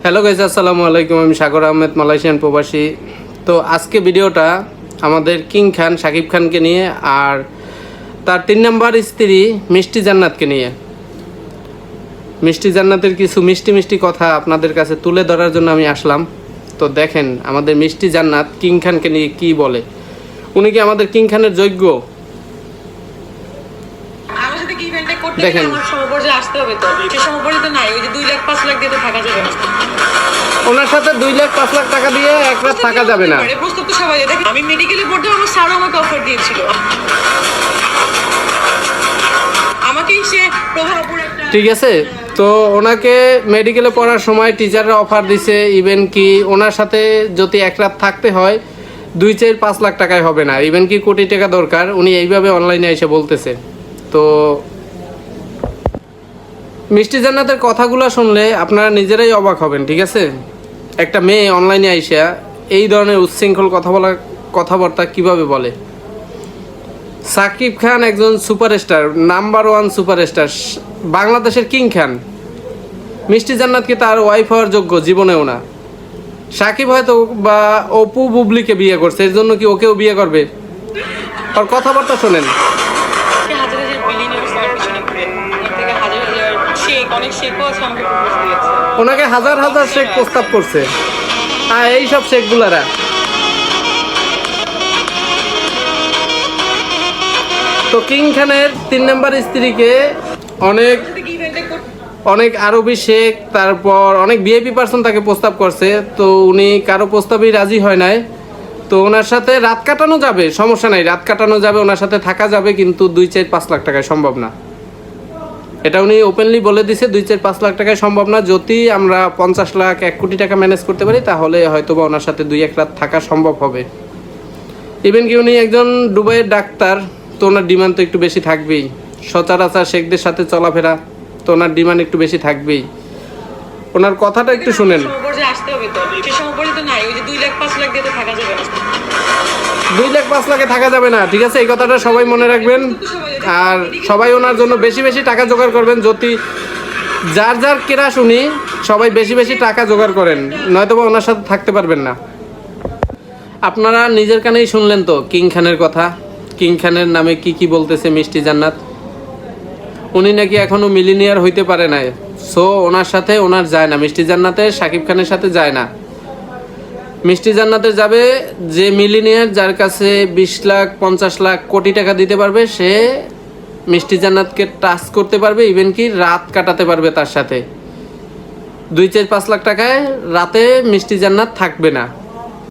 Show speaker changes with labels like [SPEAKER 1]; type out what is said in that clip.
[SPEAKER 1] Hello guys, আসসালামু আলাইকুম। আমি সাগর আহমেদ, মালয়েশিয়ান প্রবাসী। তো আজকে ভিডিওটা আমাদের কিং খান শাকিব খানকে নিয়ে আর তার 3 নম্বর স্ত্রী মিষ্টি জান্নাতকে নিয়ে। মিষ্টি জান্নাতের কিছু মিষ্টি মিষ্টি কথা আপনাদের কাছে তুলে ধরার জন্য আমি আসলাম। তো দেখেন আমাদের মিষ্টি জান্নাত কিং খানকে নিয়ে কি বলে। উনি কি আমাদের কিং খানের যোগ্য? দেখেন ওনার সাথে 2 লাখ 5 লাখ টাকা দিয়ে এক রাত থাকা যাবে না।
[SPEAKER 2] আমি মেডিকেলে পড়তে আমার স্যারও আমাকে অফার দিয়েছিল।
[SPEAKER 1] ঠিক আছে, তো ওনাকে মেডিকেলে পড়ার সময় টিচাররা অফার দিছে, ইভেন কি ওনার সাথে যদি এক রাত থাকতে হয় 2-4-5 লাখ টাকায় হবে না, ইভেন কি কোটি টাকা দরকার। উনি এইভাবে অনলাইনে এসে বলতেছে। তো মিষ্টি জান্নাতের কথাগুলো শুনলে আপনারা নিজেরাই অবাক হবেন। ঠিক আছে, একটা মেয়ে অনলাইনে আইসা এই ধরনের উচ্ছৃঙ্খল কথাবার্তা কিভাবে বলে। শাকিব খান একজন সুপারস্টার, নাম্বার 1 সুপারস্টার, বাংলাদেশের কিং খান। মিষ্টি জান্নাতকে তার ওয়াইফ হওয়ার যোগ্য জীবনেও না। শাকিব হয়তো বা অপু বুবলিকে বিয়ে করছে, এর জন্য কি ওকেও বিয়ে করবে? আর কথাবার্তা শোনেন। ওনাকে হাজার হাজার শেখ প্রস্তাব করছে। হ্যাঁ, এইসব শেখগুলারা তো কিং খানের 3 নম্বর স্ত্রীকে অনেক আরবি শেখ, তারপর অনেক ভিআইপি পার্সন তাকে প্রস্তাব করছে। তো উনি কারো প্রস্তাবেই রাজি হয় নাই। তো ওনার সাথে রাত কাটানো যাবে, সমস্যা নাই, রাত কাটানো যাবে, ওনার সাথে থাকা যাবে, কিন্তু 2-4-5 লাখ টাকায় সম্ভব না। এটা উনি ওপেনলি বলে দিছে, 2-4-5 লাখ টাকায় সম্ভব না। যদি আমরা 50 লাখ 1 কোটি টাকা ম্যানেজ করতে পারি তাহলে হয়তো বা ওনার সাথে 2-1 রাত থাকা সম্ভব হবে। ইভেন কি উনি একজন দুবাইয়ের ডাক্তার, তো ওনার ডিমান্ড তো একটু বেশি থাকবেই। সচরাচর শেখদের সাথে চলাফেরা, তো ওনার ডিমান্ড একটু বেশি থাকবেই। ওনার কথাটা একটু শুনেন। 2-5 লাখে থাকা যাবে না, ঠিক আছে, এই কথাটা সবাই মনে রাখবেন। আর সবাই ওনার জন্য বেশি বেশি টাকা জোগাড় করবেন। যদি যার যার কেরাস উনি সবাই বেশি বেশি টাকা জোগাড় করেন, নয়তো বা ওনার সাথে থাকতে পারবেন না। আপনারা নিজের কানেই শুনলেন তো কিং খানের কথা। কিং খানের নামে কি বলতেছে মিষ্টি জান্নাত। উনি নাকি এখনো মিলিনিয়ার হইতে পারে নাই, সো ওনার সাথে ওনার যায় না। মিষ্টি জান্নাতের শাকিব খানের সাথে যায় না। মিষ্টি জান্নাতের যাবে যে মিলিনিয়ার, যার কাছে 20 লাখ 50 লাখ কোটি টাকা দিতে পারবে, সে মিষ্টি জান্নাতকে টাচ করতে পারবে, ইভেন কি রাত কাটাতে পারবে তার সাথে। 2-4-5 লাখ টাকায় রাতে মিষ্টি জান্নাত থাকবে না।